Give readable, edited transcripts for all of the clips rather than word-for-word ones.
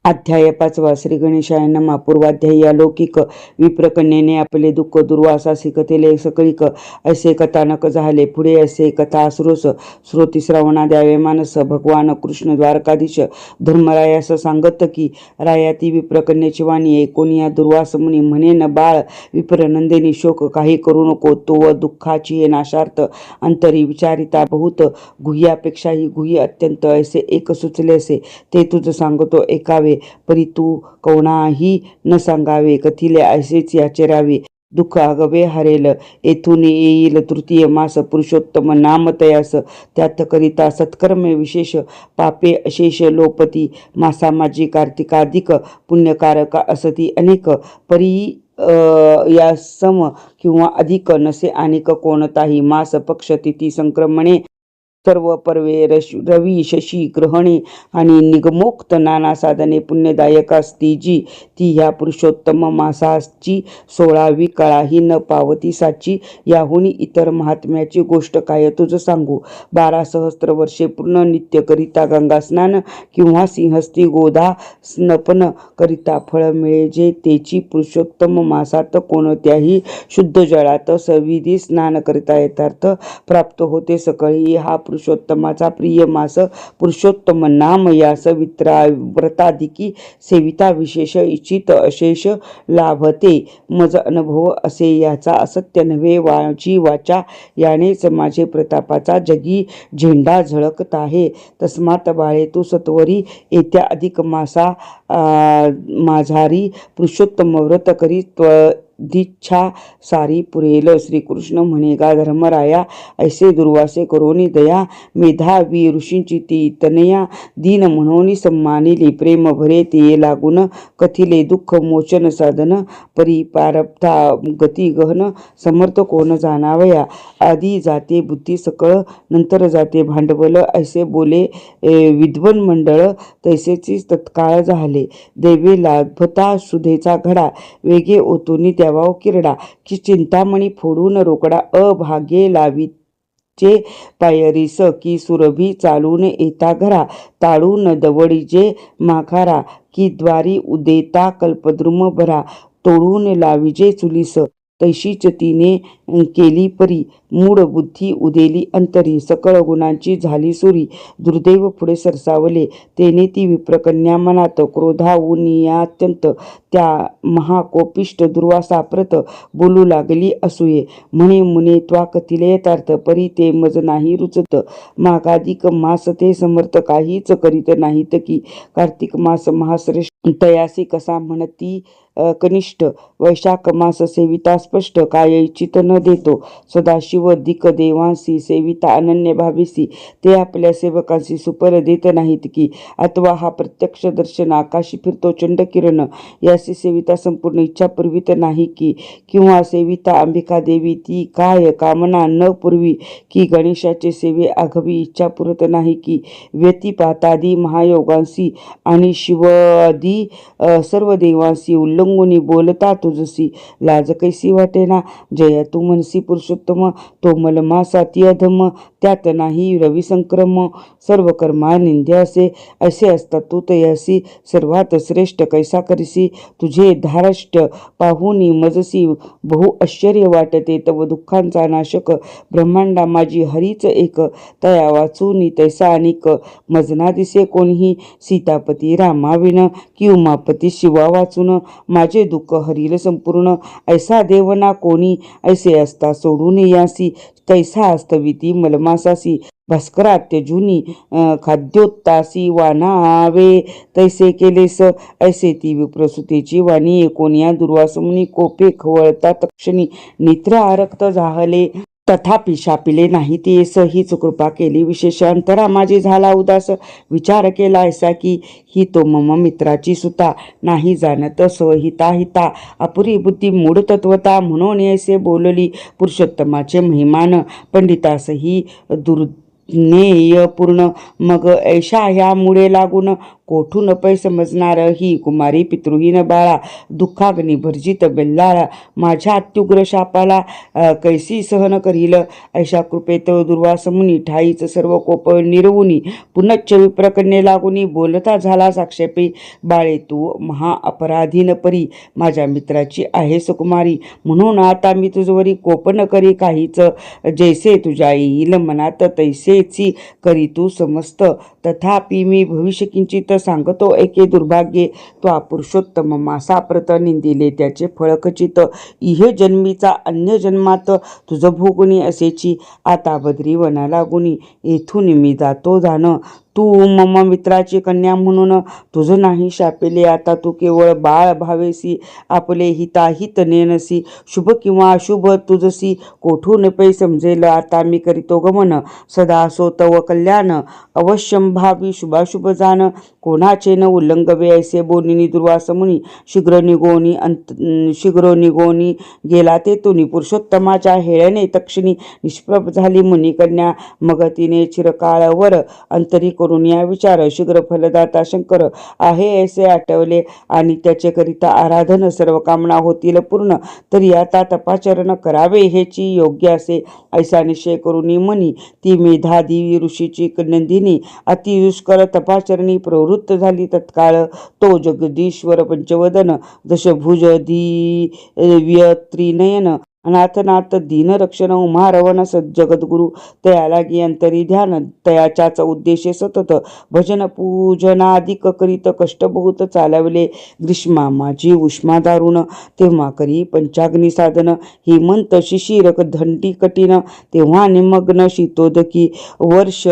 अध्याय 5 श्री गणेशाय नमः. पूर्वाध्यायी अलौकिक विप्रकन्येने आपले दुःख दुर्वासासी कथेले सकळीक असे कथानक झाले. पुढे असे कथा श्रोती श्रवणा द्यावे मानस. भगवान कृष्ण द्वारकाधीश धर्मरायास सांगत की राया ती विप्रकन्याची वाणी ऐकून या दुर्वास मुनी म्हणेन, बाळ विप्रनंदिनी शोक काही करू नको. तो दुःखाची नाशार्थ अंतरी विचारिता बहुत गुह्यापेक्षाही गुह्य अत्यंत असे एक सुचले असे ते तुझ सांगतो ऐकावे. परी तू कोणाही न सांगावे कथिले असेच याचरावे. दुःख आगवे हरेल येथून येईल तृतीय मास पुरुषोत्तम नाम तयास. त्यात करिता सत्कर्मे विशेष पापे अशेष लोपती. मासा माझी कार्तिकाधिक पुण्यकारका असती अनेक. परी या सम किंवा अधिक नसे अनेक कोणताही मास पक्ष तिथी संक्रमणे सर्व पर्वे रवी शशी ग्रहणे आणि निगमोक्त नाना साधने पुण्यदायक असती जी ती ह्या पुरुषोत्तम मासाची 16वी कळाही न पावती साची. याहुनी इतर महात्म्याची गोष्ट काय तुझ सांगू. 12 सहस्त्र वर्षे पूर्ण नित्य करिता गंगा स्नान किंवा सिंहस्ती गोधा स्नपन करिता फळ मिळे जे तेची पुरुषोत्तम मासात कोणत्याही शुद्ध जळात सविधी स्नान करिता यथार्थ प्राप्त होते. सकळी हा पुरुषोत्तमाचा प्रिय मास पुरुषोत्तम नाम यास व्रताधिकी सेविता विशेष इच्छित अशेष लाभते. मज अनुभव असे याचा असत्य नव्हे. वाची वाचा यानेच माझे प्रतापाचा जगी झेंडा झळकत आहे. तस्मात बाळे तू सत्वरी येत्या अधिक मासा माझारी पुरुषोत्तम व्रत करी दिच्छा सारी पुरेल. श्रीकृष्ण म्हणे, गा धर्मराया ऐसे दुर्वासे करोनी दया. मेधावी ऋषींची ती तनया दीन म्हणून सम्मानिली. प्रेम भरे ते लागून कथिले दुःख मोचन साधन. परी प्रारब्धा गती गहन समर्थ कोण जाणावया. आधी जाते बुद्धी सकळ नंतर जाते भांडवल ऐसे बोले विद्वन मंडळ. तैसेची तत्काळ झाले. देवे लाभता सुधेचा घडा वेगे ओतून द्यावा किरडा. की चिंतामणी फोडून रोकडा अभागे लावीचे पायरीस. की सुरभी चालून येता घरा ताडून दवडीजे माघारा. की द्वारी उदेता कल्पद्रुम भरा तोडून लावीजे चुलीस. तैशीच तिने केली परी मूढ बुद्धी उदेली अंतरी. सकळ गुणांची झाली सुरी दुर्दैव पुढे सरसावले. तेने ती विप्रकन्या मनात क्रोधावूनियात्यंत त्या महाकोपिष्ट दुर्वासा प्रत बोलू लागली असूये. म्हणे मुने त्वा कथिले यथार्थ परी ते मज नाही रुचत. मागाधिक मास ते समर्थ काहीच करीत नाहीत की. कार्तिक मास महाश्रेष्ठ तयासी कसा म्हणती कनिष्ठ. वैशाख मास सेविता स्पष्ट काय इच्छित न देतो. सदाशिव दिक देवांसी सेविता अनन्य भावीसी. ते आपल्या सेवकांशी सुपर देत नाहीत की. अथवा हा प्रत्यक्ष दर्शन आकाशी फिरतो चंड किरण यासी सेविता संपूर्ण इच्छा पुरवित नाही की. किंवा सेविता अंबिका देवी ती काय कामना न पुरवी की. गणेशाचे सेवे आघवी इच्छा पुरत नाही की. व्यतिपातादी महायोगांशी आणि शिवादी सर्व देवांशी उल्लंघुनी बोलता तुझसी लाज कैसी वाटेना. जया तू मनसी पुरुषोत्तम तो मलमासाती अधम. त्यात नाही रविसंक्रम सर्व कर्मा निंद्य असे. ऐसे असता तू तयासी सर्वात श्रेष्ठ कैसा करिसी. तुझे धारष्ट्य पाहुनी मजसी बहु आश्चर्य वाटते. तव दुःखांचा नाशक ब्रह्मांडा माझी हरीच एक. तया वाचून तैसा अनेक मजना दिसे कोणीही. सीतापती रामाविन कि उमापती शिवा वाचून माझे दुःख हरील संपूर्ण. ऐसा देवना कोणी ऐसे असता सोडून यासी. कैसा अस्तविती मलमासासी भास्करा त्यजूनी खाद्योत्तासी वानावे तैसे केलेस. ऐसे ती विप्रसुतेची वाणी ऐकून या दुर्वासमुनी कोपे खवळता तक्षणी नेत्र आरक्त झाले. तथापि शापिले नाही तेस हीच कृपा केली विशेष. अंतरा माझी झाला उदास विचार केला ऐसा की ही तो मम मित्राची सुता. नाही जाणत स्वहिता हिता अपुरी बुद्धी मूढ तत्वता. म्हणून ऐसे बोलली पुरुषोत्तमाचे महिमान पंडितासही दुर्ज्ञेय पूर्ण. मग ऐशा ह्या मुळे लागून कोठून पै समजणार ही कुमारी पितृहीन बाळा, दुःखाग्नी भर्जित बेल्लाळा, माझ्या अत्युग्र शापाला कैसी सहन करील. ऐशा कृपेत दुर्वास मुनी, ठाईच सर्व कोप निरवुनी, पुनच्च विप्रकन्ये लागुनी, बोलता झाला साक्षेपी. बाळे तू महा अपराधीन परी, माझ्या मित्राची आहेस कुमारी, म्हणून आता मी तुझवरी कोप न करी काहीच. जैसे तुझ्या येईल मनात तैसेची करी तू समस्त. तथापि मी भविष्य किंचित सांगतो एके दुर्भाग्ये. त्वा पुरुषोत्तम मासा प्रत निंदिले त्याचे फळ खचित. इह जन्मीचा अन्य जन्मात तुझ भोगुनी असेची. आता बद्री वना लागुनी, येथून मी जातो जाण. तू मम मित्राची कन्या म्हणून तुझ नाही शापेले. आता तू केवळ बाळ भावेसी, आपले हिताहित नेनसी. शुभ किंवा अशुभ तुझसी, कोठून पै समजेल. आता मी करीतो गमन, सदा असो तव कल्याण. अवश्यम भावी शुभाशुभ जाण, कोणाचे न उल्लंघवे. ऐसे बोलिनी दुर्वास मुनी, शीघ्र निघोनी गेला ते तुनी. पुरुषोत्तमाच्या हेळ्याने तक्षिणी निष्प्रभ झाली मुनिकन्या. मग तिने चिरकाळवर अंतरी करून या विचार. शीघ्र फलदाता शंकर आहे ऐसे आठवले, आणि त्याचे करिता आराधन सर्व कामना होतील पूर्ण. तरी आता तपाचरण करावे हेची योग्य असे. ऐसा निश्चय करून मनी ती मेधादेवी ऋषीची नंदिनी अति दुष्कर तपाचरणी प्रवृत्त झाली. तत्काळ तो जगदीश्वर पंचवदन, दशभुज दिव्य त्रिनयन, अनाथनाथ दीनरक्षण उमारवण जगद्गुरु, तया लागी अंतरी ध्यान. तयाच्याच उद्देशे सतत भजन पूजनादिक करीत कष्ट बहुत चालवले. ग्रीष्मा माझी उष्मा दारुण, तेव्हा करी पंचाग्नी साधन. हेमंत शिशिरक धंटी कठीण, तेव्हा निमग्न शीतोदकी. वर्ष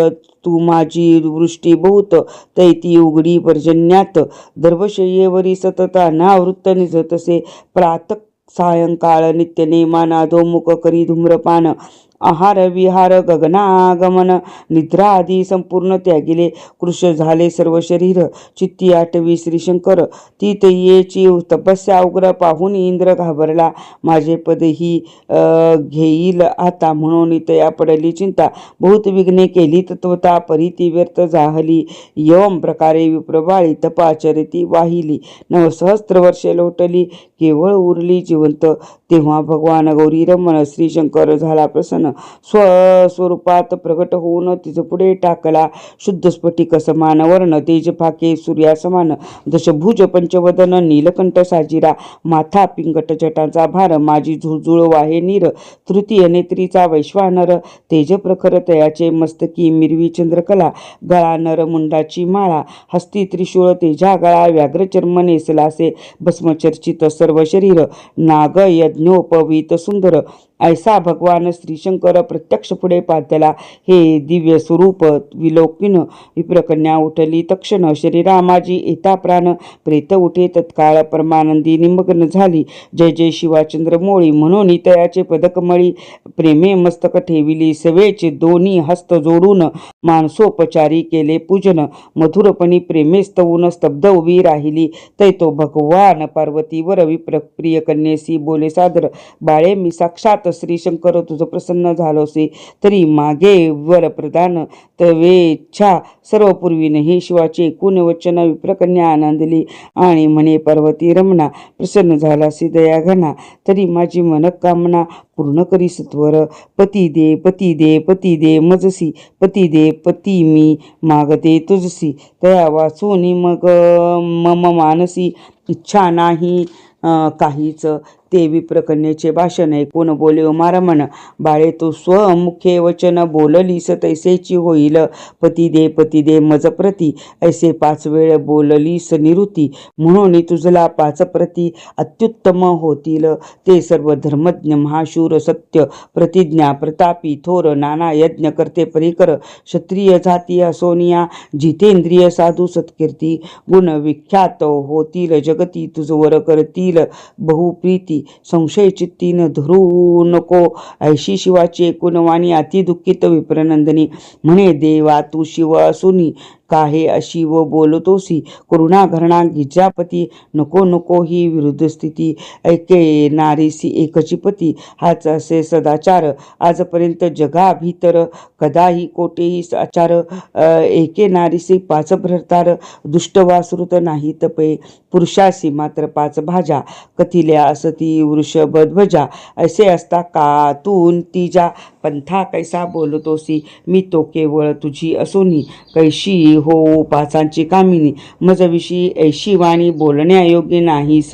तू माझी वृष्टी बहुत, तैती उघडी पर्जन्यात. दर्भशय्येवरी सतत अनावृत्त निजतसे. प्रात सायंकाळ नित्य नेमान अधोमुख करी धूम्रपान. आहार विहार गगनागमन, निद्रा आदी संपूर्ण त्यागिले. कृश झाले सर्व शरीर, चित्ती आठवी श्रीशंकर. ती तयेची तपस्या उग्र पाहून इंद्र घाबरला. माझे पद ही घेईल आता, म्हणून तया पडली चिंता. बहुत विघ्ने केली तत्वता, परी ती व्यर्थ जाहली. यम प्रकारे विप्रबाळी तपाचरिती वाहिली. 9 सहस्त्र वर्षे लोटली, केवळ उरली जिवंत. तेव्हा भगवान गौरी रमण श्रीशंकर झाला प्रसन्न. स्वस्वरूपात प्रगट होऊन तिज पुढे टाकला. शुद्ध स्फटिक समान वर्ण, तेज फाके सूर्यासमान. दशभुज पंचवदन, नीलकंठ साजिरा. माथा पिंगट जटांचा भार, माझी झुळझुळ वाहे नीर. तृतीय नेत्रीचा वैश्वानर, तेज प्रखर तयाचे मस्तकी मिरवी चंद्रकला. गळा नर मुंडाची माळा, हस्ती त्रिशूळ तेजा गळा. व्याघ्रचर्म नेसलासे, भस्मचर्चित सर्व शरीर. नाग यज्ञोपवीत सुंदर, ऐसा भगवान श्रीशंकर प्रत्यक्ष पुढे पाहतला. हे दिव्य स्वरूप विलोकिन विप्रकन्या उठली तक्षण. शरीरा माझी येता प्राण, प्रेत उठे तत्काळ परमानंदी निमग्न झाली. जय जय शिवाचंद्र मोळी, म्हणून तयाचे पदकमळी. प्रेमे मस्तक ठेविली, सवेचे दोन्ही हस्त जोडून मानसोपचारी केले पूजन. मधुरपणी प्रेमे स्तवून स्तब्ध उभी राहिली. तैतो भगवान पार्वतीवर विप्रिय कन्येसी बोले सादर. बाळे मी साक्षात श्रीशंकर तुझ प्रसन्न झालोसे, तरी मागे वर प्रदान तवेच्छा. सर्व पूर्वीने हे शिवाचे एकूण वचन विप्रकन्या आनंदली, आणि म्हणे पार्वती रमणा प्रसन्न झालासी दया घना. तरी माझी मनकामना पूर्ण करी सत्वर. पती दे पती दे पती दे मजसी, पती दे पती मी मागते तुझसी. तया वाचून मग मम मानसी, इच्छा नाही काहीच. ते विप्रकन्येचे भाषण ऐकून बोले उमारमण. बाळे तू स्वमुखे वचन बोललीस तैसेची होईल. पती दे मज प्रती, ऐसे 5 वेळ बोललीस निवृत्ती. म्हणून तुझला 5 प्रती अत्युत्तम होतील. ते सर्व धर्मज्ञ महाशूर सत्य प्रतिज्ञा प्रतापी थोर नाना यज्ञ करते परिकर. क्षत्रिय जाती असोनिया जितेंद्रिय साधू सत्कीर्ती. गुण विख्यात होतील जगती, तुझवर करतील बहुप्रीती. संशय चित्ती न धरू नको, ऐशी शिवाची एकूण वाणी. अति दुःखित विप्रनंदिनी म्हणे देवा तू शिव असुनी काहे अशी व बोलतोसी करुणा घरणा गिजापती नको नको ही विरुद्ध स्थिती ऐके नारीसी एकची पती हाच असे सदाचार आजपर्यंत जगा भीतर कदाही कोठेही आचार एके नारीसी पाच भ्रतार दुष्ट वासृत नाही तपे पुरुषासी मात्र पाच भाज्या कथिल्या असती वृषभध्वजा असे असता कातून तिजा पंथा कैसा बोलतोसी मी तो केवळ तुझी असोनी कैशी हो पाचांची कामिनी मजविषयी ऐशी वाणी बोलण्यायोग्य नाहीस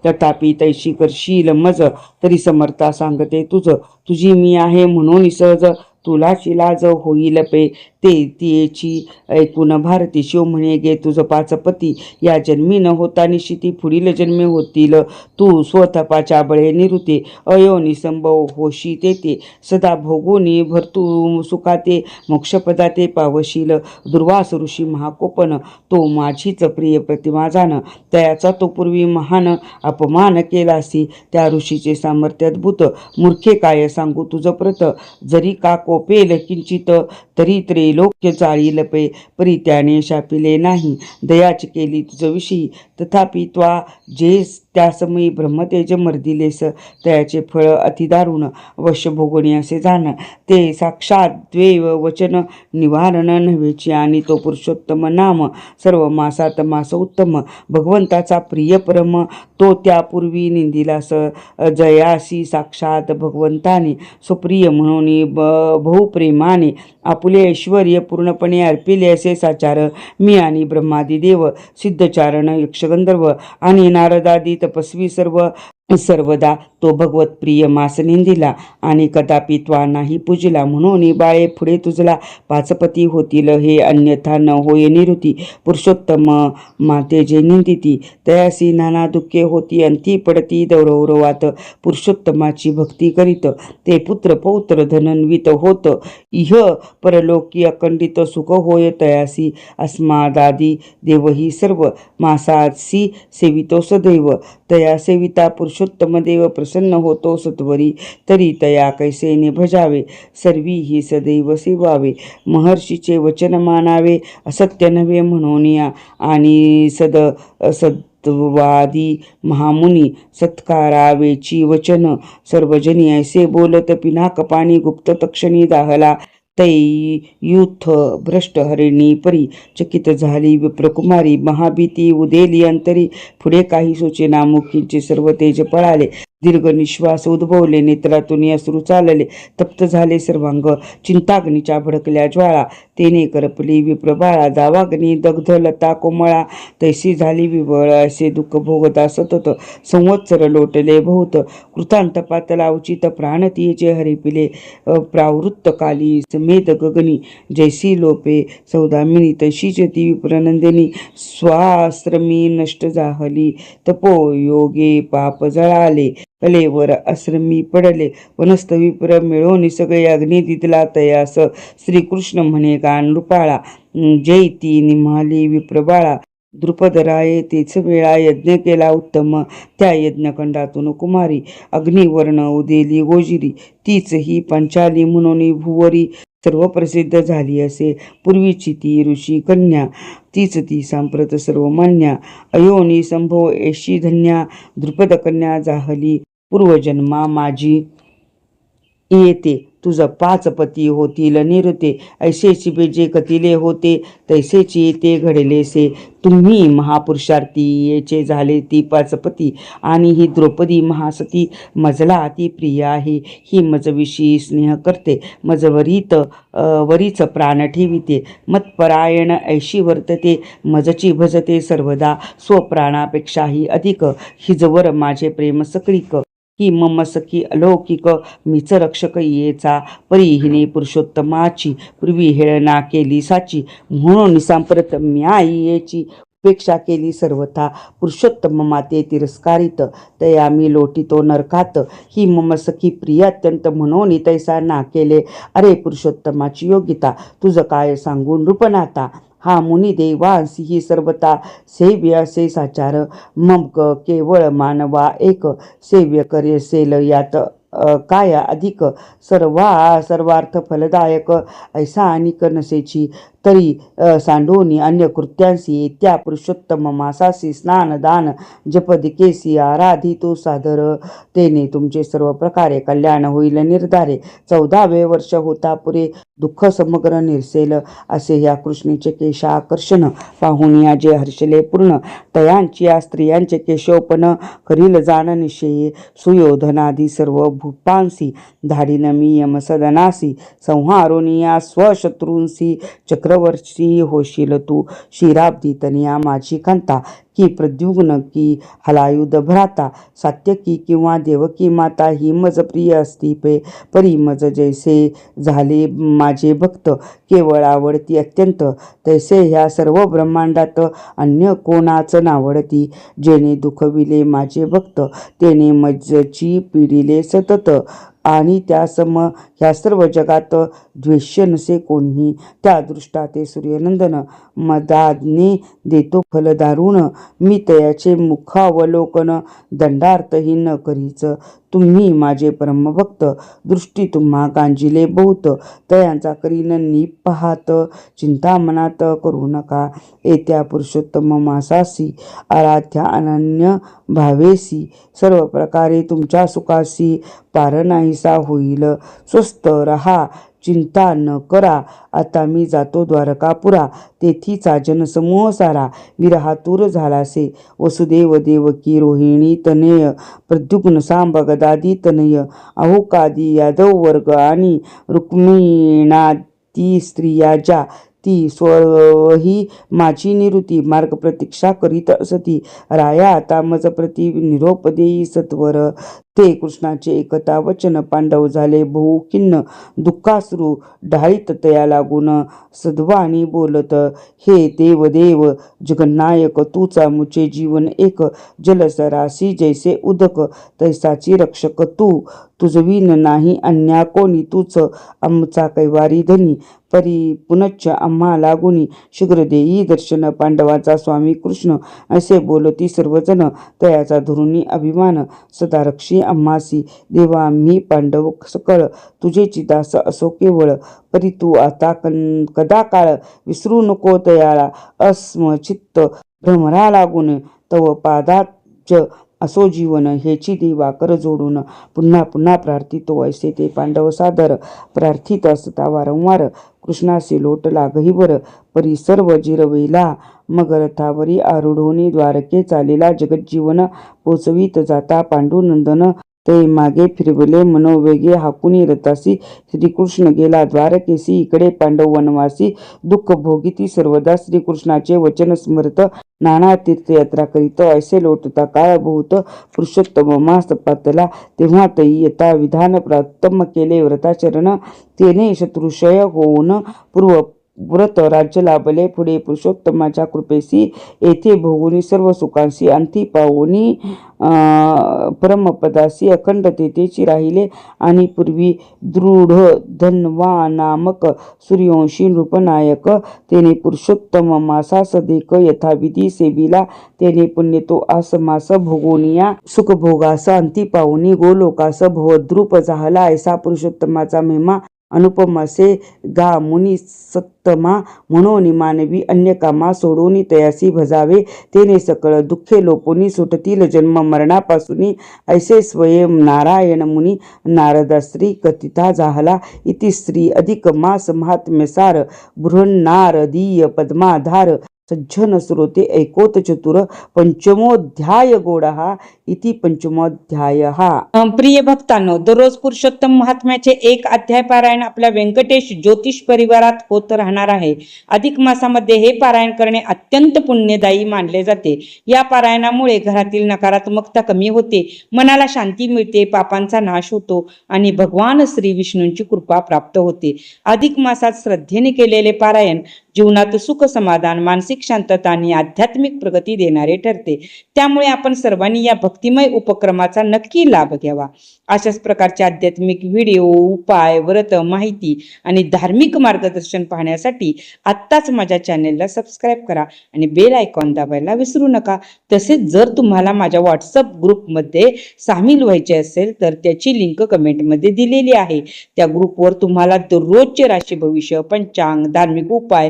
तथापि तैशी करशील मज तरी समर्था सांगते तुझी मी आहे म्हणून सहज तुला शिलाज होईल पे ते तिची ऐकून भारती शिव म्हणे गे तुझ पाच पती या जन्मी न होता निशिती पुढील जन्मे होतील तू स्वतपाच्या बळे निरुते अयोनी संभव होशी ते सदा भोगोनी भरतू सुखाते मोक्षपदाते पावशील दुर्वास ऋषी महाकोपन तो माझीच प्रिय प्रतिमा जाण तयाचा तो पूर्वी महान अपमान केलासी त्या ऋषीचे सामर्थ्य अद्भुत मूर्खे काय सांगू तुझ प्रत जरी का कोपेल किंचित तरी त्रैलोक्य चाळील पे परी त्याने शापिले नाही दयाच केली तुझविषयी तथापि त्वा जे त्या समयी ब्रह्मतेज मर्दिलेस त्याचे फळ अतिदारुण अवश्य भोगणी असे जाण ते साक्षात द्वैव वचन निवारण नव्हेची आणि तो पुरुषोत्तम नाम सर्व मासात मास उत्तम भगवंताचा प्रिय परम तो त्यापूर्वी निंदिलास जयासी साक्षात भगवंताने सुप्रिय म्हणून बहुप्रेमाने आपुले ऐश्वर्य पूर्णपणे अर्पिले असे साचार मी आणि ब्रह्मादी देव सिद्धचारण यक्षगंधर्व आणि नारदादी तपस्वी सर्वदा तो भगवत प्रिय मास निंदिला आणि कदापि त्वा नाही पूजला म्हणून बाळे पुढे तुझला पाचपती होतील हे अन्यथा न होय निरुती पुरुषोत्तम माते जे निंदिती तयासी नाना दुःखे होती अंती पडती दौरौरवात पुरुषोत्तमाची भक्ती करीत ते पुत्र पौत्र धनन्वित होत इह परलोकी अखंडित सुख होय तयासी अस्मादादी देवही सर्व मासासी सेवितो सदैव तया सेविता पुरुषोत्तम देव प्रसन्न होतो सत्वरी तरी तया कैसेने भजावे सर्वी ही सदैव सेवावे महर्षीचे वचन मानावे असत्य नव्हे म्हणून या आणि सत्वादी महामुनी सत्कारावेची वचन सर्वजनी ऐसे बोलत पिनाक पाणी गुप्त तक्षणी दाहला तै युथ भ्रष्ट हरिणी परी चकित झाली विप्रकुमारी महाभीती उदेली अंतरी पुढे काही सुचेना मुखींचे सर्व तेज पळाले दीर्घ निश्वास उद्भवले नेत्रातून अश्रू चालले तप्त झाले सर्वांग चिंताग्नीच्या भडकल्या ज्वाळा तेने करपली विप्रबाळा दावाग्नी दग्ध लता कोमळा तैसी झाली विवळ असे दुःख भोगता सतत संवत्सर लोटले बहुत कृतांतपात लावचित प्राणतीचे हरिपिले प्रावृत्त काली समेत गगनी जैसी लोपे सौदामिनी तशीच ती विप्रनंदिनी स्वाश्रमी नष्ट जाहली तपोयोगे पाप जळाले कलेवर आश्रमी पडले वनस्थ विप्र मिळवून सगळे अग्नी दिदला तयास श्रीकृष्ण म्हणे गा नृपाळा जैती निम्हाली विप्रबाळा द्रुपदराये तेच वेळा यज्ञ केला उत्तम त्या यज्ञखंडातून कुमारी अग्निवर्ण उदेली गोजिरी तीच ही पंचाली म्हणून भुवरी सर्व प्रसिद्ध झाली असे पूर्वीची ती ऋषी कन्या तीच ती सांप्रत सर्वमान्या अयोनी संभव ऐशी धन्या द्रुपद कन्या जाहली पूर्वजन्मा माझी येते तुझ पाच पती होतील निरते ऐसेची बेजे कतिले होते तैसेची येते घडलेसे तुम्ही महापुरुषार्थी येचे झाले ती पाच पती आणि ही द्रौपदी महासती मजला अति प्रिय आहे ही मजविषयी स्नेह करते वरीच प्राण ठेविते मतपरायण ऐशी वर्तते मजची भजते सर्वदा स्वप्राणापेक्षाही अधिक हिजवर माझे प्रेम सकळीक ही मम सखी अलौकिक मीच रक्षक येचा परिहिने पुरुषोत्तमाची पूर्वी हेळना केली साची म्हणून सांप्रत म्यायेची उपेक्षा केली सर्वथा पुरुषोत्तम माते तिरस्कारित तया मी लोटितो नरकात ही मम सखी प्रिय अत्यंत म्हणून तैसा ना केले अरे पुरुषोत्तमाची योग्यता तुझ काय सांगून नृपनाथा हा मुनी देवांसी ही सर्वता सेव्य असे साचार मग केवळ मानवा एक सेव्य करेसेल यात काय अधिक सर्वार्थ फलदायक ऐसा अनिक नसेची तरी सांडोनी अन्य कृत्यांसी त्या पुरुषोत्तम मासासी स्नान दान जपदिकेसी आराधितो सादर तेने तुमचे सर्व प्रकारे कल्याण होईल निर्धारे. 14वे वर्ष होता पुरे दुःख समग्र निरसेल असे या कृष्णेचे केशाकर्षण पाहून या जे हर्षले पूर्ण तयांची या स्त्रियांचे केशोपन करील जाण निश्चये. सुयोधनादी सर्व भूपांसी धाडीन मी यमसदनासी संहारोनी या स्वशत्रूंसी चक्रवर्ती होशील तू. शिराब्दी तनिया माझी कांता की प्रद्युम्न की हलायुध भ्राता सात्यकी किंवा देवकी माता ही मज प्रिय असती परी मज जैसे झाले माझे भक्त केवळ आवडती अत्यंत तैसे ह्या सर्व ब्रह्मांडात अन्य कोणाच नावडती. जेणे दुखविले माझे भक्त तेने मजची पिडिले सतत आणि त्या सम ह्या सर्व जगात द्वेष्य नसे कोणीही. त्या दृष्टा ते सूर्यनंदन मदाज्ञे देतो फल दारुण मी तयाचे मुखावलोकन दंडार्थहीन करीच. तुम्ही माझे परमभक्त दृष्टी तुम्हा गांजिले बहुत तयांचा करीन निपाहात चिंता मनात करू नका. येत्या पुरुषोत्तम मासासी आराध्या अनन्य भावेसी सर्व प्रकारे तुमच्या सुखासी पार नाहीसा होईल. स्वस्थ रहा चिंता न करा. आता मी जातो द्वारकापुरा तेथीचा जनसमूह सारा विरहातूर झालासे. वसुदेव देवकी रोहिणी तनय प्रद्युम्न सांब गदादी तनय अहोकादी यादव वर्ग आणि रुक्मिणादी स्त्रिया ज्या ती स्वही माझी निवृत्ती मार्ग प्रतीक्षा करीत असती. राया आता मज प्रति निरोप देई सत्वर. ते कृष्णाचे एकता वचन पांडव झाले बहुखिन्न दुःखाश्रू ढाळीत तया लागून सद्वाणी बोलत. हे देव जगन्नायक तूचा मुचे जीवन एक जलसरासी जैसे उदक तैसाची रक्षक तू. तुझविन नाही अन्या कोणी तूच आमचा कैवारी धनी परी पुनच्च आम्हा लागुनी शीघ्र देई दर्शन. पांडवाचा स्वामी कृष्ण असे बोलती सर्वजण तयाचा धरुणी अभिमान सदा रक्षी आम्हासी. देवा आम्ही पांडव सकळ तुझे दास असो केवळ परी तू आता कदा काळ विसरू नको तयाला अस्मचित्त भ्रमरा लागून तव पादाच असो जीवन. हेची देवा कर जोडून पुन्हा पुन्हा प्रार्थितो ऐसे ते पांडव सादर प्रार्थित असता वारंवार कृष्णासी लोटला गहिवर परी सर्व जिरविला मग रथावरी आरूढोनी द्वारके चालेला जगज्जीवन पोचवीत जाता पांडुनंदन ते मागे फिरवले मनोवेगे हाकुनी रथासी श्रीकृष्ण गेला द्वारकेसी. इकडे पांडव वनवासी दुःख भोगिती सर्वदा श्रीकृष्णाचे वचन स्मरत नाना तीर्थयात्रा करीत ऐसे लोटता काळ बहुत पुरुषोत्तम मास पातला. तेव्हा तई यथा विधान प्राप्तम केले व्रताचरण तेने शत्रुशय होऊन पूर्व व्रत राज्य लाभले. पुढे पुरुषोत्तमाच्या कृपेसी येथे भोगुनी सर्व सुखांशी अंती पावोनी परमपदासी अखंड तेथेची राहिले. आणि पूर्वी दृढ धन्वा नामक सूर्यवंशी नृपनायक तेने पुरुषोत्तम मासास देक यथाविधी सेविला. तेने पुण्य तो आस मास भोगोनिया सुख भोगास अंती पावोनी गोलोकास भवद्रूप झाला. ऐसा पुरुषोत्तमाचा महिमा अनुपमासे गा मुनी सत्तमा म्हणून मानवी अन्य कामा सोडून तयासी भजावे. तेने सकळ दुःखे लोपोनी सुटतील जन्म मरणापासून ऐसे स्वयं नारायण मुनी नारदाश्री कथिता झाला. इति स्त्री अधिक मास महात्म्यसार बृहन्नारदीय पद्माधार सज्जन श्रोते ऐकोत चतुर पंचमोध्याय गोडहा इति पंचमोध्याय. प्रिय भक्तांनो, दररोज पुरुषोत्तम महात्म्याचे एक अध्याय पारायण आपल्या व्यंकटेश ज्योतिष परिवारात होत राहणार आहे. अधिक मासामध्ये हे पारायण करणे अत्यंत पुण्यदायी मानले जाते. या पारायणामुळे घरातील नकारात्मकता कमी होते, मनाला शांती मिळते, पापांचा नाश होतो आणि भगवान श्री विष्णूंची कृपा प्राप्त होते. अधिक मासात श्रद्धेने केलेले पारायण जीवनात सुख समाधान मानसिक शांतता आणि आध्यात्मिक प्रगती देणारे ठरते. त्यामुळे आपण सर्वांनी या भक्तिमय उपक्रमाचा नक्की लाभ घ्यावा. अशाच प्रकारचे आध्यात्मिक व्हिडिओ उपाय व्रत माहिती आणि धार्मिक मार्गदर्शन पाहण्यासाठी आत्ताच माझ्या चॅनेलला सबस्क्राईब करा आणि बेल आयकॉन दाबायला विसरू नका. तसेच जर तुम्हाला माझ्या व्हॉट्सअप ग्रुपमध्ये सामील व्हायचे असेल तर त्याची लिंक कमेंटमध्ये दिलेली आहे. त्या ग्रुपवर तुम्हाला दररोजचे राशी भविष्य पंचांग धार्मिक उपाय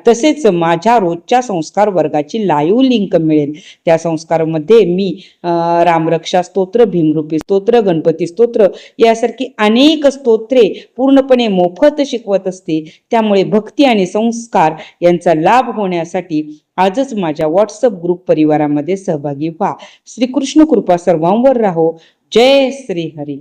तसेच माझ्या रोजच्या संस्कार वर्गाची लाईव्ह लिंक मिळेल. त्या संस्कारामध्ये मी रामरक्षा स्तोत्र, भीमरूपी स्तोत्र, गणपती स्तोत्र यासारखी अनेक स्तोत्रे पूर्णपणे मोफत शिकवत असते. त्यामुळे भक्ती आणि संस्कार यांचा लाभ होण्यासाठी आजच माझ्या व्हॉट्सअप ग्रुप परिवारामध्ये सहभागी व्हा. श्रीकृष्ण कृपा सर्वांवर राहो. जय श्री हरी.